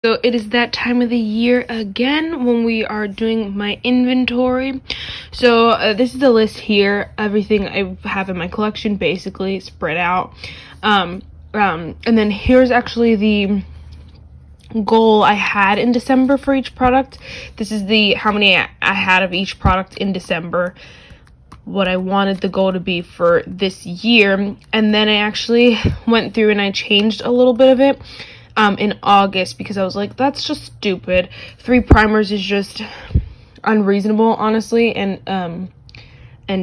So it is that time of the year again when we are doing my inventory. So this is the list here, everything I have in my collection basically spread out. And then here's actually the goal I had in December for each product. This is the how many I had of each product in December, what I wanted the goal to be for this year. And then I actually went through and I changed a little bit of it in August, because I was like, that's just stupid. 3 primers is just unreasonable, honestly, and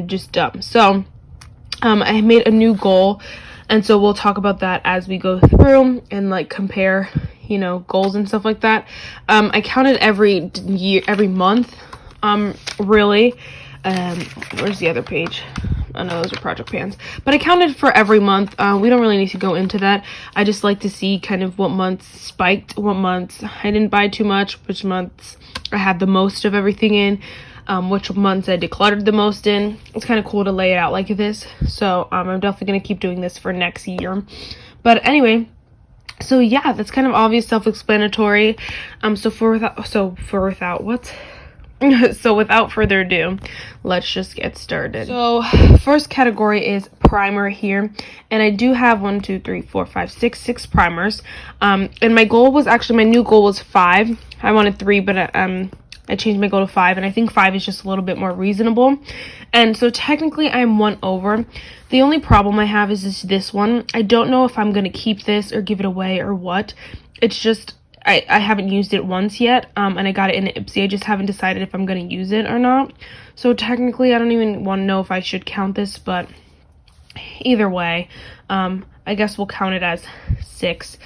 just dumb. So I made a new goal, and so we'll talk about that as we go through and like compare, you know, goals and stuff like that. I counted every month, really. Where's the other page? Oh no, those are project pans. But I counted for every month. We don't really need to go into that. I just like to see kind of what months spiked, what months I didn't buy too much, which months I had the most of everything in, which months I decluttered the most in. It's kind of cool to lay it out like this. So I'm definitely going to keep doing this for next year. But anyway, so yeah, that's kind of obvious, self-explanatory. So without further ado, let's just get started. So first category is primer here, and I do have 6 primers. And my goal was actually, my new goal was 5. I wanted 3, but I changed my goal to 5, and I think 5 is just a little bit more reasonable. And so technically I'm 1 over. The only problem I have is this one. I don't know if I'm gonna keep this or give it away or what. It's just I haven't used it once yet, and I got it in an Ipsy. I just haven't decided if I'm going to use it or not. So technically, I don't even want to know if I should count this, but either way, I guess we'll count it as 6,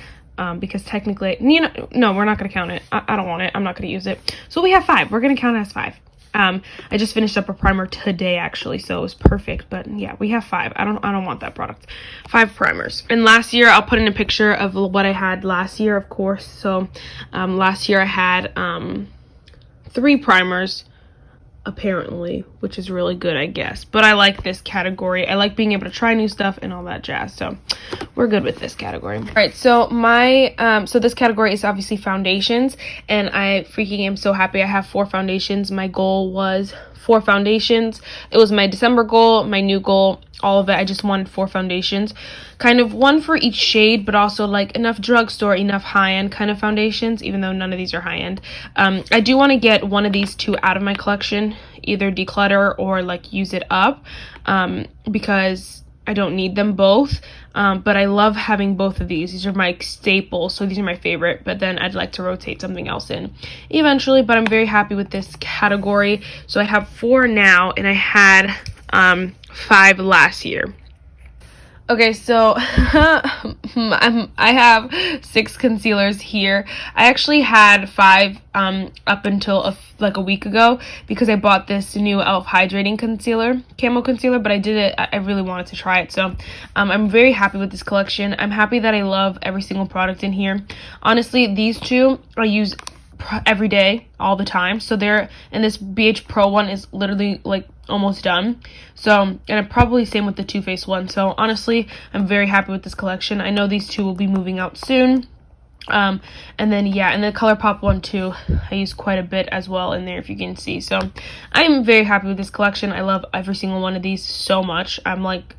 because technically, you know, no, we're not going to count it. I don't want it. I'm not going to use it. So we have 5. We're going to count it as 5. I just finished up a primer today, actually, so it was perfect. But yeah, we have 5. I don't want that product. 5 primers. And last year, I'll put in a picture of what I had last year, of course. So last year I had 3 primers, apparently, which is really good, I guess. But I like this category. I like being able to try new stuff and all that jazz. So we're good with this category. All right, so so this category is obviously foundations, and I freaking am so happy I have 4 foundations. My goal was 4 foundations. It was my December goal, my new goal, all of it. I just wanted 4 foundations, kind of 1 for each shade, but also like enough drugstore, enough high-end kind of foundations, even though none of these are high-end. I do want to get one of these 2 out of my collection, either declutter or like use it up, because I don't need them both. But I love having both of these. These are my staples, so these are my favorite, but then I'd like to rotate something else in eventually. But I'm very happy with this category. So I have 4 now, and I had 5 last year. Okay, so I have 6 concealers here. I actually had 5 up until like a week ago, because I bought this new e.l.f. hydrating concealer, camo concealer, but I really wanted to try it. So I'm very happy with this collection. I'm happy that I love every single product in here. Honestly, these 2 I use every day, all the time. So and this BH Pro one is literally like almost done. So, and probably same with the Too Faced one. So honestly, I'm very happy with this collection. I know these 2 will be moving out soon. And then yeah, and the ColourPop one too, I use quite a bit as well in there, if you can see. So I'm very happy with this collection. I love every single one of these so much. I'm like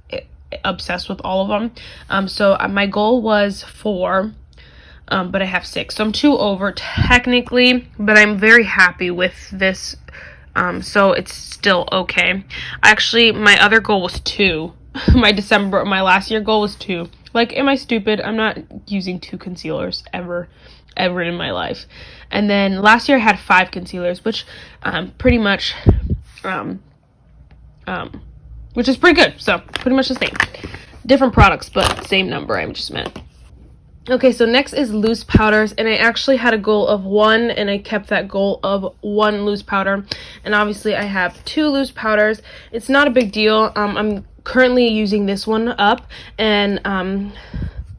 obsessed with all of them. So my goal was 4. But I have 6, so I'm 2 over technically, but I'm very happy with this, so it's still okay. Actually, my other goal was 2. My last year goal was 2. Like, am I stupid? I'm not using 2 concealers ever in my life. And then last year I had 5 concealers, which pretty much which is pretty good. So pretty much the same, different products, but same number, I just meant. Okay, so next is loose powders, and I actually had a goal of 1, and I kept that goal of 1 loose powder. And obviously I have 2 loose powders. It's not a big deal. I'm currently using this one up, and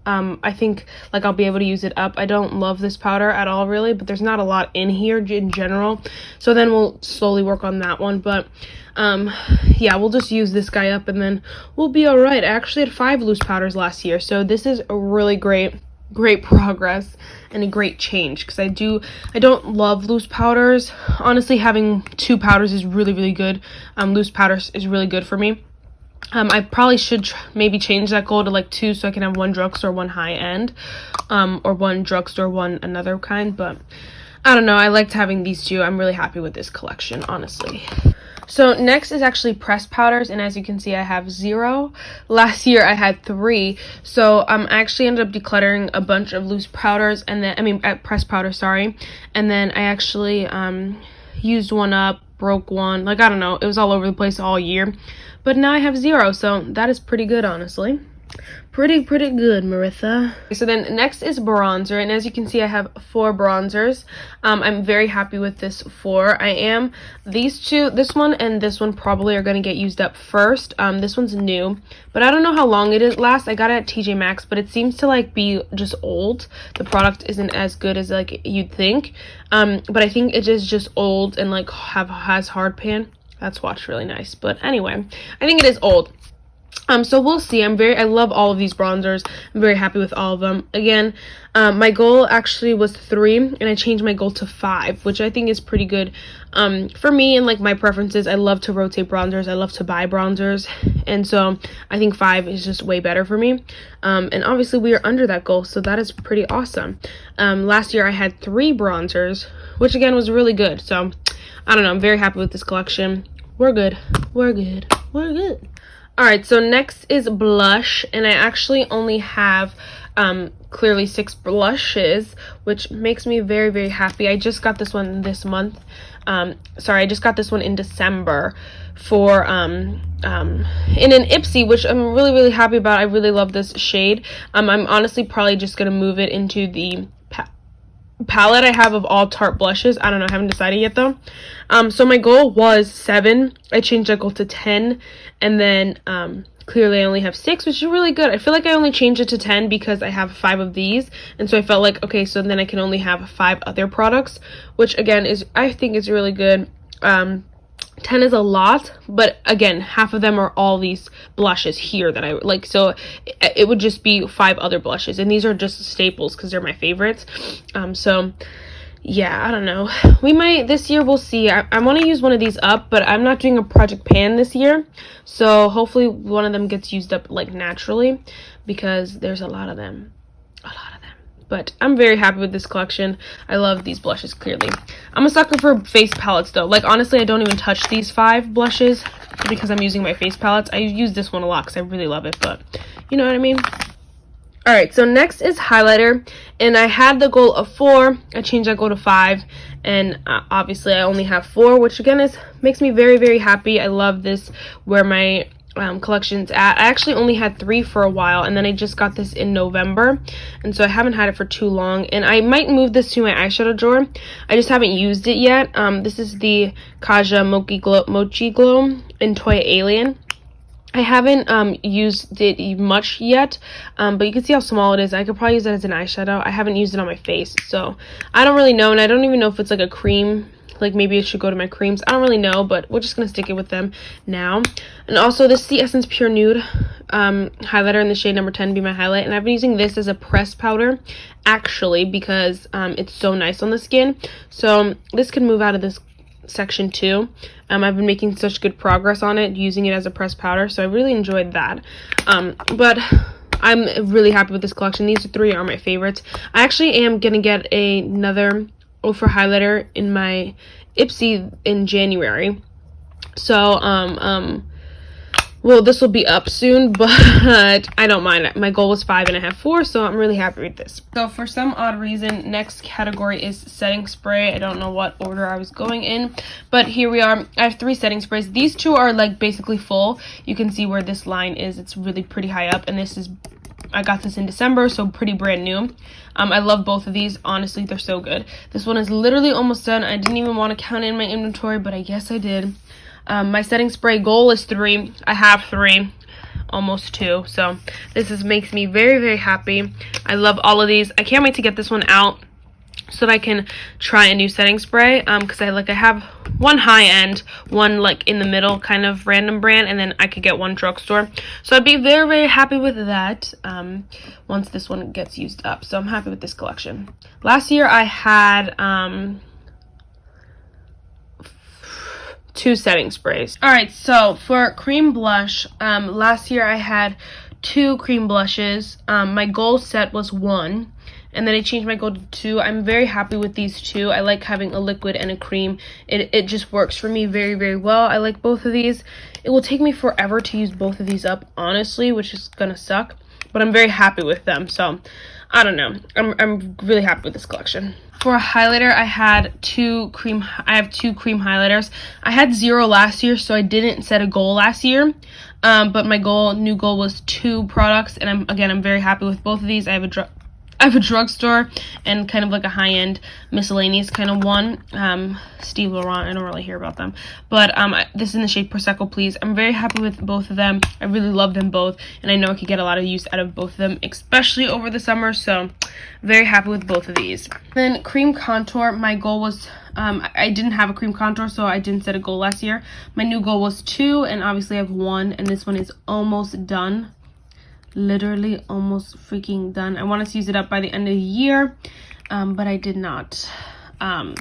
I think like I'll be able to use it up. I don't love this powder at all, really, but there's not a lot in here in general. So then we'll slowly work on that one, but yeah, we'll just use this guy up and then we'll be all right. I actually had 5 loose powders last year, so this is really great. great progress and a great change, because I don't love loose powders. Honestly, having 2 powders is really good. Loose powders is really good for me. I probably should maybe change that goal to like 2, so I can have 1 drugstore, 1 high end, or 1 drugstore, 1 another kind. But I don't know, I liked having these 2. I'm really happy with this collection, honestly. So next is actually pressed powders, and as you can see, I have 0. Last year I had 3, so I actually ended up decluttering a bunch of loose powders, and then pressed powder, sorry, and then I actually used one up, broke one, like I don't know, it was all over the place all year, but now I have 0, so that is pretty good, honestly. Pretty good, Maritha. So then next is bronzer, and as you can see, I have 4 bronzers. I'm very happy with this 4. These 2, this one and this one, probably are going to get used up first. This one's new, but I don't know how long it lasts. I got it at TJ Maxx, but it seems to like be just old. The product isn't as good as like you'd think, but I think it is just old and like has hard pan. That swatch really nice, but anyway, I think it is old. So we'll see. I love all of these bronzers. I'm very happy with all of them. Again, my goal actually was 3, and I changed my goal to 5, which I think is pretty good. For me and like my preferences, I love to rotate bronzers. I love to buy bronzers, and so I think 5 is just way better for me. And obviously we are under that goal, so that is pretty awesome. Last year I had 3 bronzers, which again was really good. So I don't know. I'm very happy with this collection. We're good. Alright, so next is blush, and I actually only have clearly 6 blushes, which makes me very happy. I just got this one this month. I just got this one in December for in an Ipsy, which I'm really happy about. I really love this shade. I'm honestly probably just gonna move it into the palette I have of all Tarte blushes. I don't know, I haven't decided yet though. So my goal was 7. I changed that goal to 10, and then clearly I only have 6, which is really good. I feel like I only changed it to 10 because I have 5 of these, and so I felt like, okay, so then I can only have 5 other products, which again I think is really good. 10 is a lot, but again, half of them are all these blushes here that I like, so it would just be 5 other blushes, and these are just staples because they're my favorites. So yeah, I don't know, we might this year, we'll see. I want to use one of these up, but I'm not doing a project pan this year, so hopefully one of them gets used up like naturally, because there's a lot of them. But I'm very happy with this collection. I love these blushes, clearly. I'm a sucker for face palettes though. Like honestly, I don't even touch these 5 blushes because I'm using my face palettes. I use this one a lot because I really love it, but you know what I mean. Alright, so next is highlighter, and I had the goal of 4. I changed that goal to 5, and obviously I only have 4, which again makes me very happy. I love this where my collections at. I actually only had 3 for a while, and then I just got this in November, and so I haven't had it for too long, and I might move this to my eyeshadow drawer. I just haven't used it yet. This is the Kaja Mochi Glow in Toy Alien. I haven't used it much yet, but you can see how small it is. I could probably use it as an eyeshadow. I haven't used it on my face, so I don't really know, and I don't even know if it's like a cream. Like maybe it should go to my creams. I don't really know, but we're just gonna stick it with them now. And also, this is the Essence Pure Nude highlighter in the shade number 10, Be My Highlight, and I've been using this as a pressed powder actually because it's so nice on the skin. So this could move out of this section too. I've been making such good progress on it, using it as a pressed powder, so I really enjoyed that. But I'm really happy with this collection. These 3 are my favorites. I actually am gonna get another for highlighter in my Ipsy in January, so well, this will be up soon, but I don't mind. My goal was 5 and I have 4, so I'm really happy with this. So for some odd reason, next category is setting spray. I don't know what order I was going in, but here we are. I have 3 setting sprays. These 2 are like basically full. You can see where this line is. It's really pretty high up, and this is, I got this in December, so pretty brand new. I love both of these. Honestly, they're so good. This one is literally almost done. I didn't even want to count it in my inventory, but I guess I did. My setting spray goal is 3. I have 3, almost 2. So this makes me very happy. I love all of these. I can't wait to get this one out so that I can try a new setting spray, because I have one high end, one like in the middle kind of random brand, and then I could get one drugstore. So I'd be very, very happy with that once this one gets used up. So I'm happy with this collection. Last year I had 2 setting sprays. Alright, so for cream blush, last year I had 2 cream blushes. My goal set was 1, and then I changed my goal to 2. I'm very happy with these 2. I like having a liquid and a cream. It just works for me very, very well. I like both of these. It will take me forever to use both of these up, honestly, which is gonna suck, but I'm very happy with them. So I don't know, I'm really happy with this collection. For a highlighter, I have 2 cream highlighters. I had 0 last year, so I didn't set a goal last year. But my new goal was 2 products, and I'm very happy with both of these. I have a drugstore and kind of like a high-end miscellaneous kind of one. Steve Laurent, I don't really hear about them, but this is in the shade Prosecco Please. I'm very happy with both of them. I really love them both, and I know I could get a lot of use out of both of them, especially over the summer. So very happy with both of these. Then cream contour, my goal was I didn't have a cream contour, so I didn't set a goal last year. My new goal was 2, and obviously I have 1, and this one is almost done. Literally almost freaking done. I wanted to use it up by the end of the year, but I did not.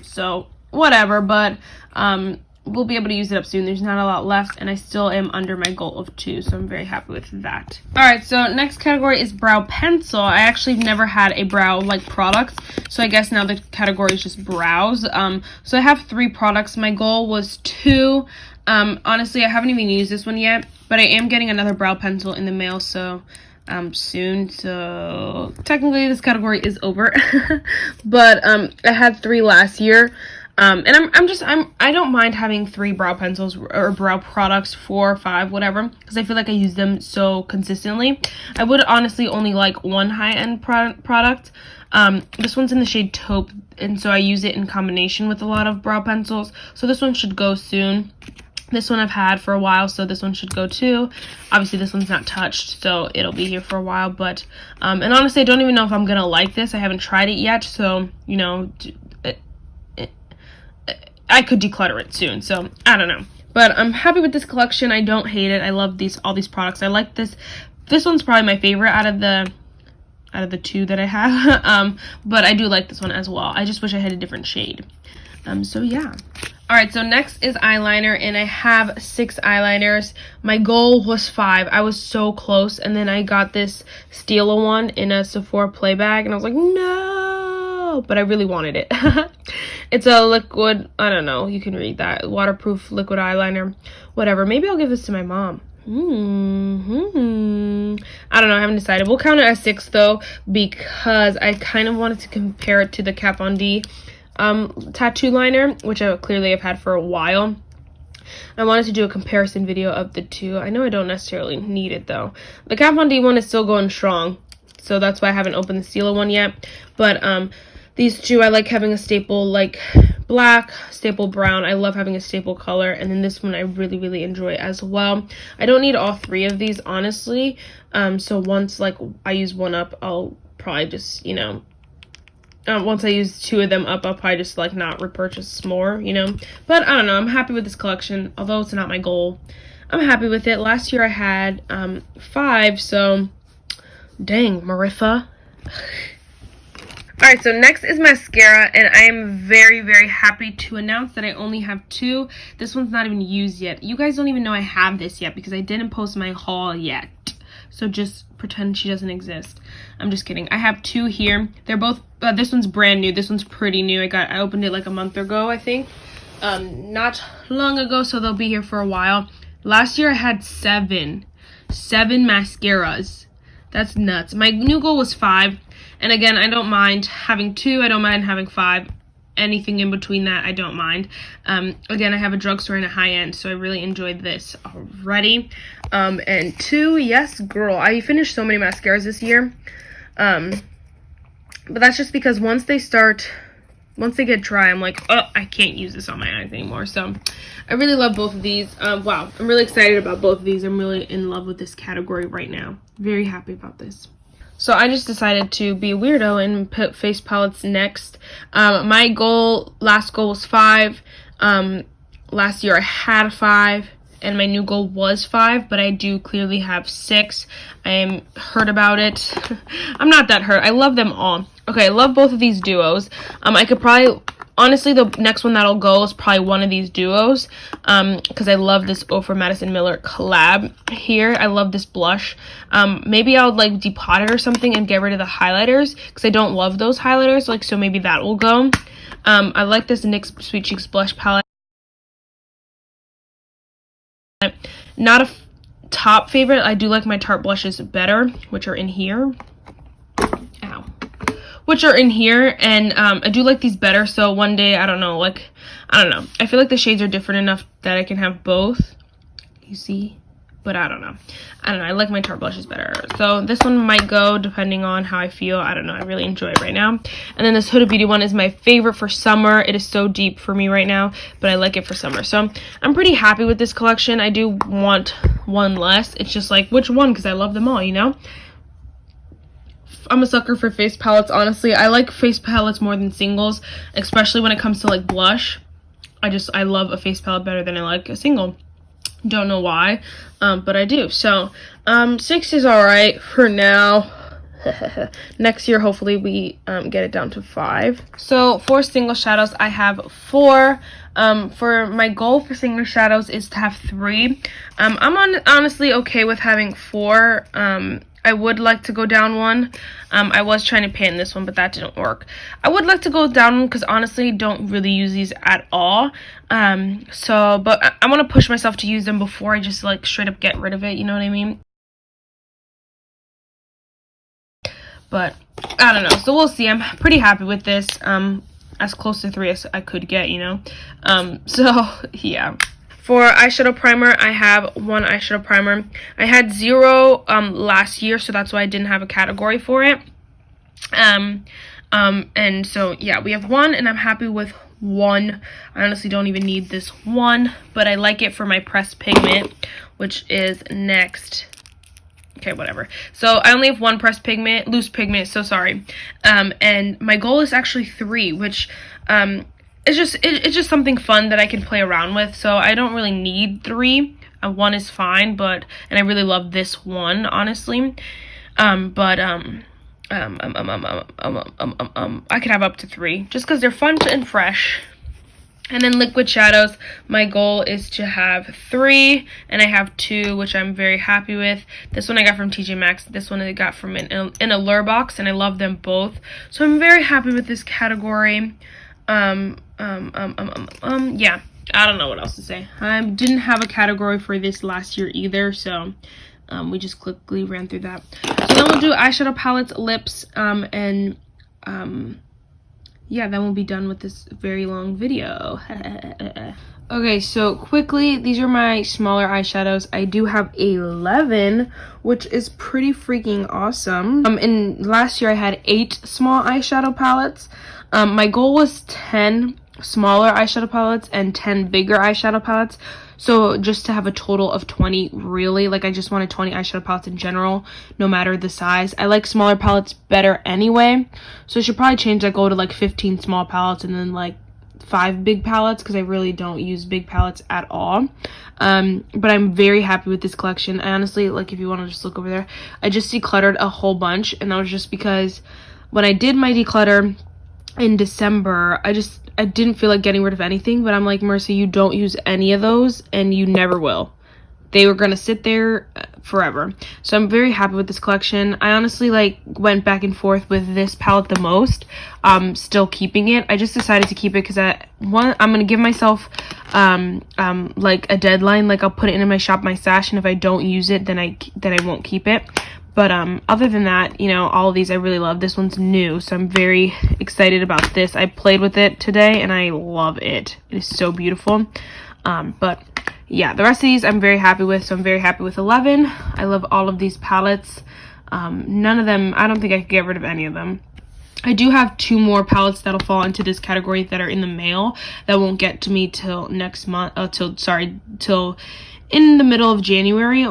So whatever, but we'll be able to use it up soon. There's not a lot left, and I still am under my goal of 2, so I'm very happy with that. Alright, so next category is brow pencil. I actually never had a brow like product, so I guess now the category is just brows. So I have 3 products. My goal was 2. Honestly, I haven't even used this one yet, but I am getting another brow pencil in the mail, so soon. So technically this category is over. But I had 3 last year. And I don't mind having 3 brow pencils or brow products, 4 or 5, whatever, because I feel like I use them so consistently. I would honestly only like 1 high-end product. This one's in the shade Taupe, and so I use it in combination with a lot of brow pencils. So this one should go soon. This one I've had for a while, so this one should go too. Obviously this one's not touched, so it'll be here for a while. But and honestly, I don't even know if I'm gonna like this. I haven't tried it yet, so you know, I could declutter it soon, so I don't know. But I'm happy with this collection. I don't hate it. I love all these products. I like this. This one's probably my favorite out of the 2 that I have. But I do like this one as well. I just wish I had a different shade. So yeah. Alright, so next is eyeliner, and I have 6 eyeliners. My goal was 5. I was so close, and then I got this Stila one in a Sephora play bag, and I was like, no! But I really wanted it. It's a liquid, I don't know, you can read that, waterproof liquid eyeliner, whatever. Maybe I'll give this to my mom. I don't know, I haven't decided. We'll count it as 6 though, because I kind of wanted to compare it to the Kat Von D tattoo liner, which I clearly have had for a while. I wanted to do a comparison video of the 2. I know I don't necessarily need it though. The Kat Von D one is still going strong, so that's why I haven't opened the Stila one yet. But these 2, I like having a staple like black, staple brown. I love having a staple color, and then this one I really, really enjoy as well. I don't need all 3 of these, honestly. So once like I use one up, I'll probably just, you know, once I use 2 of them up, I'll probably just like not repurchase more, you know. But I don't know, I'm happy with this collection, although it's not my goal. I'm happy with it. Last year I had 5, so dang, Maritha. Alright, so next is mascara, and I am very, very happy to announce that I only have 2. This one's not even used yet. You guys don't even know I have this yet because I didn't post my haul yet. So just pretend she doesn't exist. I'm just kidding. I have 2 here. They're both, this one's brand new. This one's pretty new. I opened it like a month ago, I think. Not long ago, so they'll be here for a while. Last year I had 7 mascaras. That's nuts. My new goal was 5. And again, I don't mind having 2. I don't mind having 5. Anything in between that, I don't mind. Again, I have a drugstore and a high-end, so I really enjoyed this already. And 2, yes, girl. I finished so many mascaras this year. But that's just because once they get dry, I'm like, oh, I can't use this on my eyes anymore. So I really love both of these. Wow, I'm really excited about both of these. I'm really in love with this category right now. Very happy about this. So I just decided to be a weirdo and put face palettes next. My last goal was 5. Last year I had 5, and my new goal was 5, but I do clearly have 6. I am hurt about it. I'm not that hurt. I love them all. Okay, I love both of these duos. I could probably, honestly, the next one that'll go is probably one of these duos, because I love this Oprah Madison Miller collab here. I love this blush. Maybe I'll like depot it or something and get rid of the highlighters, because I don't love those highlighters, like, so maybe that will go. I like this NYX Sweet Cheeks blush palette. Not a top favorite. I do like my Tarte blushes better, which are in here. Ow. Which are in here, and I do like these better, so one day, I don't know, like, I don't know. I feel like the shades are different enough that I can have both. You see? But I don't know. I like my Tarte blushes better. So this one might go depending on how I feel. I don't know. I really enjoy it right now. And then this Huda Beauty one is my favorite for summer. It is so deep for me right now, but I like it for summer. So I'm pretty happy with this collection. I do want one less. It's just like, which one? Because I love them all, you know? I'm a sucker for face palettes, honestly. I like face palettes more than singles, especially when it comes to like blush. I love a face palette better than I like a single. Don't know why, but I do. So 6 is all right for now. Next year hopefully we get it down to 5. So for single shadows I have 4. For my goal for single shadows is to have 3. I'm honestly okay with having 4. I would like to go down 1. I was trying to pan this one, but that didn't work. I would like to go down 1 because honestly don't really use these at all. But I want to push myself to use them before I just like straight up get rid of it, you know what I mean? But I don't know, so we'll see. I'm pretty happy with this. As close to 3 as I could get, you know? So yeah. For eyeshadow primer, I have 1 eyeshadow primer. I had 0 last year, so that's why I didn't have a category for it. And so yeah, we have 1, and I'm happy with 1. I honestly don't even need this 1, but I like it for my pressed pigment, which is next. Okay, whatever. So I only have 1 pressed pigment, loose pigment, so sorry. And my goal is actually 3, which it's just something fun that I can play around with. So I don't really need 3. 1 is fine, and I really love this one, honestly. I could have up to 3 just because they're fun and fresh. And then liquid shadows, my goal is to have 3, and I have 2, which I'm very happy with. This one I got from TJ Maxx. This one I got from an Allure box, and I love them both. So I'm very happy with this category. Yeah, I don't know what else to say. I didn't have a category for this last year either, so we just quickly ran through that. So then we'll do eyeshadow palettes, lips, yeah, then we'll be done with this very long video. Okay, so quickly, these are my smaller eyeshadows. I do have 11, which is pretty freaking awesome. And last year I had 8 small eyeshadow palettes. My goal was 10 smaller eyeshadow palettes and 10 bigger eyeshadow palettes. So just to have a total of 20, really. Like, I just wanted 20 eyeshadow palettes in general, no matter the size. I like smaller palettes better anyway. So I should probably change that goal to like 15 small palettes and then like 5 big palettes, because I really don't use big palettes at all. But I'm very happy with this collection. I honestly, like, if you want to just look over there, I just decluttered a whole bunch, and that was just because when I did my declutter in December, I didn't feel like getting rid of anything, but I'm like, Marissa, you don't use any of those, and you never will. They were gonna sit there forever. So I'm very happy with this collection. I honestly like went back and forth with this palette the most. Still keeping it. I just decided to keep it because I'm gonna give myself like a deadline. Like, I'll put it in my shop, my stash, and if I don't use it, then I won't keep it. But other than that, you know, all of these I really love. This one's new, so I'm very excited about this. I played with it today, and I love it. It is so beautiful. But yeah, the rest of these I'm very happy with, so I'm very happy with 11. I love all of these palettes. None of them, I don't think I could get rid of any of them. I do have 2 more palettes that'll fall into this category that are in the mail that won't get to me till next month, till in the middle of January,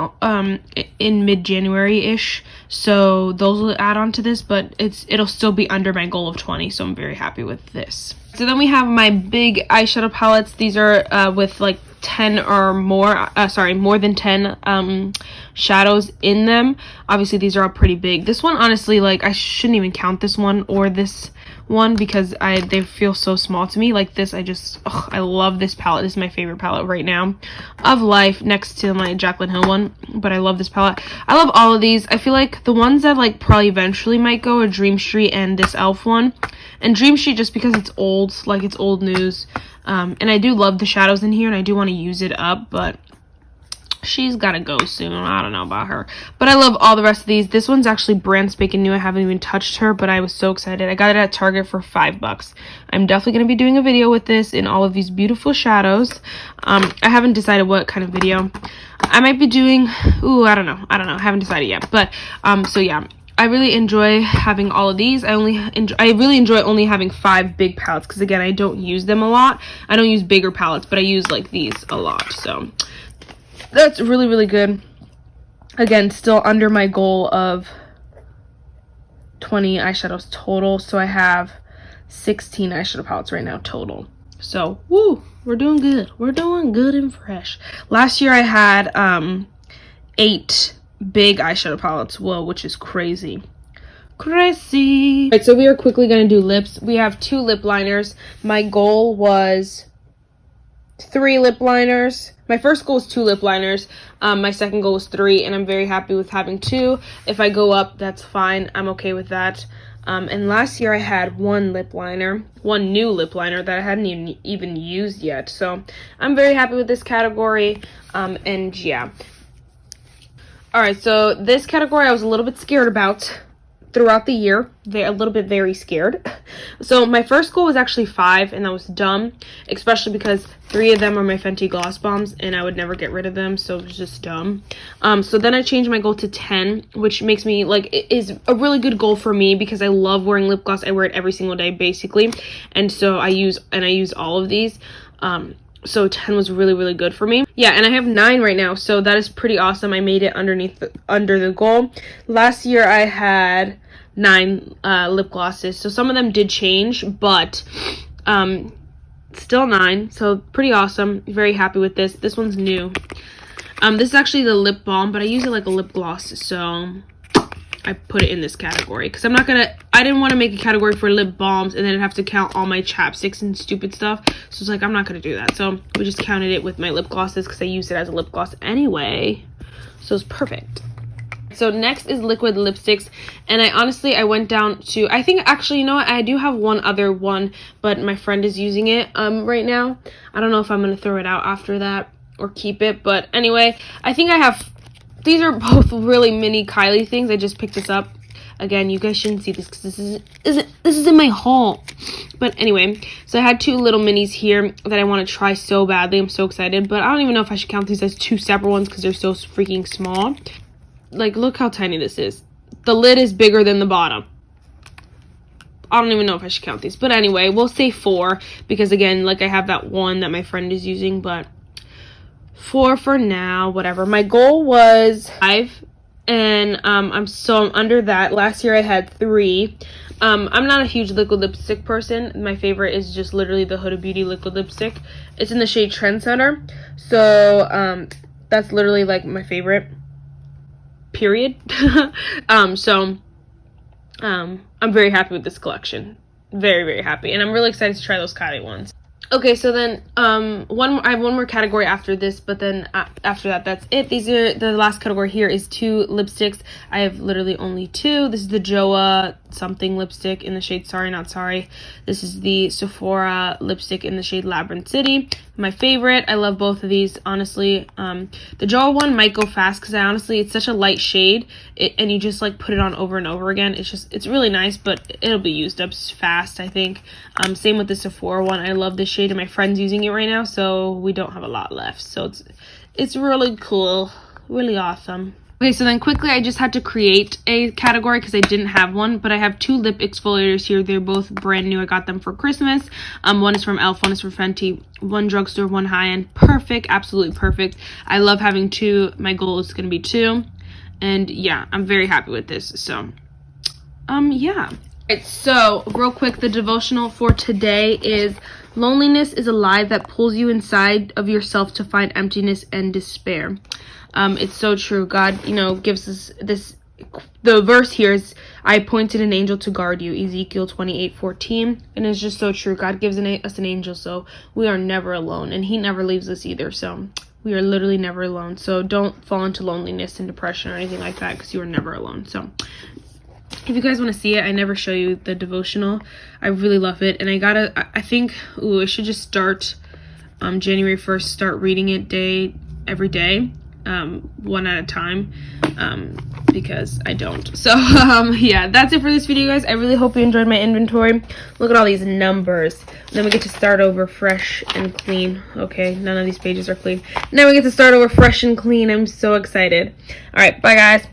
in mid-January-ish, so those will add on to this, but it'll still be under my goal of 20, so I'm very happy with this. So then we have my big eyeshadow palettes. These are with like 10 or more, more than 10 shadows in them. Obviously these are all pretty big. This one, honestly, like, I shouldn't even count this one or this one because they feel so small to me. Like this, I love this palette. This is my favorite palette right now of life, next to my Jaclyn Hill one, but I love this palette. I love all of these. I feel like the ones that like probably eventually might go are Dream Street and this Elf one. And Dream Street just because it's old, like it's old news. And I do love the shadows in here, and I do want to use it up, but she's got to go soon. I don't know about her. But I love all the rest of these. This one's actually brand spanking new. I haven't even touched her, but I was so excited. I got it at Target for $5. I'm definitely going to be doing a video with this in all of these beautiful shadows. I haven't decided what kind of video. I might be doing, I don't know. I haven't decided yet. But, so yeah. I really enjoy having all of these. I really enjoy only having 5 big palettes because, again, I don't use them a lot. I don't use bigger palettes, but I use like these a lot. So that's really, really good. Again, still under my goal of 20 eyeshadows total. So I have 16 eyeshadow palettes right now total. So, woo, we're doing good. We're doing good and fresh. Last year I had 8 big eyeshadow palettes, whoa, which is crazy. Alright, so we are quickly going to do lips. We have 2 lip liners. My goal was 3 lip liners. My first goal was 2 lip liners. My second goal was 3, and I'm very happy with having 2. If I go up, that's fine. I'm okay with that. And last year I had 1 lip liner, 1 new lip liner that I hadn't even used yet. So I'm very happy with this category. And yeah. Alright, so this category I was a little bit scared about throughout the year. A little bit very scared. So my first goal was actually 5, and that was dumb. Especially because 3 of them are my Fenty Gloss Bombs, and I would never get rid of them, so it was just dumb. So then I changed my goal to 10, which makes me, like, it is a really good goal for me because I love wearing lip gloss. I wear it every single day, basically. And so I use all of these. So 10 was really, really good for me. Yeah, and I have 9 right now, so that is pretty awesome. I made it under the goal. Last year I had 9 lip glosses, so some of them did change, but still 9, so pretty awesome. Very happy with this. This one's new. This is actually the lip balm, but I use it like a lip gloss, so I put it in this category because I didn't want to make a category for lip balms and then I'd have to count all my chapsticks and stupid stuff. So it's like, I'm not going to do that. So we just counted it with my lip glosses because I use it as a lip gloss anyway. So it's perfect. So next is liquid lipsticks, and I went down to, I think actually, you know what, I do have one other one, but my friend is using it right now. I don't know if I'm going to throw it out after that or keep it, but anyway, I think I have, these are both really mini Kylie things. I just picked this up. Again, you guys shouldn't see this because this is in my haul. But anyway, so I had 2 little minis here that I want to try so badly. I'm so excited, but I don't even know if I should count these as 2 separate ones because they're so freaking small. Like, look how tiny this is. The lid is bigger than the bottom. I don't even know if I should count these. But anyway, we'll say 4 because, again, like I have that one that my friend is using, but 4 for now, whatever. My goal was 5, and I'm under that. Last year I had 3. I'm not a huge liquid lipstick person. My favorite is just literally the Huda Beauty liquid lipstick. It's in the shade Trendsetter. So, that's literally like my favorite. Period. I'm very happy with this collection. Very, very happy. And I'm really excited to try those Kylie ones. Okay, so then I have one more category after this, but then after that, that's it. The last category here is 2 lipsticks. I have literally only 2. This is the Joa something lipstick in the shade Sorry Not Sorry. This is the Sephora lipstick in the shade Labyrinth City. My favorite. I love both of these, honestly. The Joa one might go fast because it's such a light shade, and you just like put it on over and over again. It's really nice, but it'll be used up fast, I think. Same with the Sephora one. I love this shade, and my friend's using it right now, so we don't have a lot left. So it's really cool, really awesome. Okay, so then quickly I just had to create a category because I didn't have one, but I have 2 lip exfoliators here. They're both brand new. I got them for Christmas. One is from e.l.f., one is from Fenty, one drugstore, one high-end. Perfect, absolutely perfect. I love having 2. My goal is going to be 2. And yeah, I'm very happy with this. So, yeah. Alright, so real quick, the devotional for today is: loneliness is a lie that pulls you inside of yourself to find emptiness and despair. It's so true. God, gives us this. The verse here is, I appointed an angel to guard you, Ezekiel 28:14, and it's just so true. God gives us an angel, so we are never alone, and he never leaves us either, so we are literally never alone. So don't fall into loneliness and depression or anything like that, because you are never alone. So if you guys want to see it, I never show you the devotional. I really love it, and I think I should just start January 1st, start reading it every day, one at a time, because I don't. So yeah, that's it for this video, guys. I really hope you enjoyed my inventory. Look at all these numbers. Then we get to start over fresh and clean. Okay, none of these pages are clean. Now we get to start over fresh and clean. I'm so excited. All right, bye guys.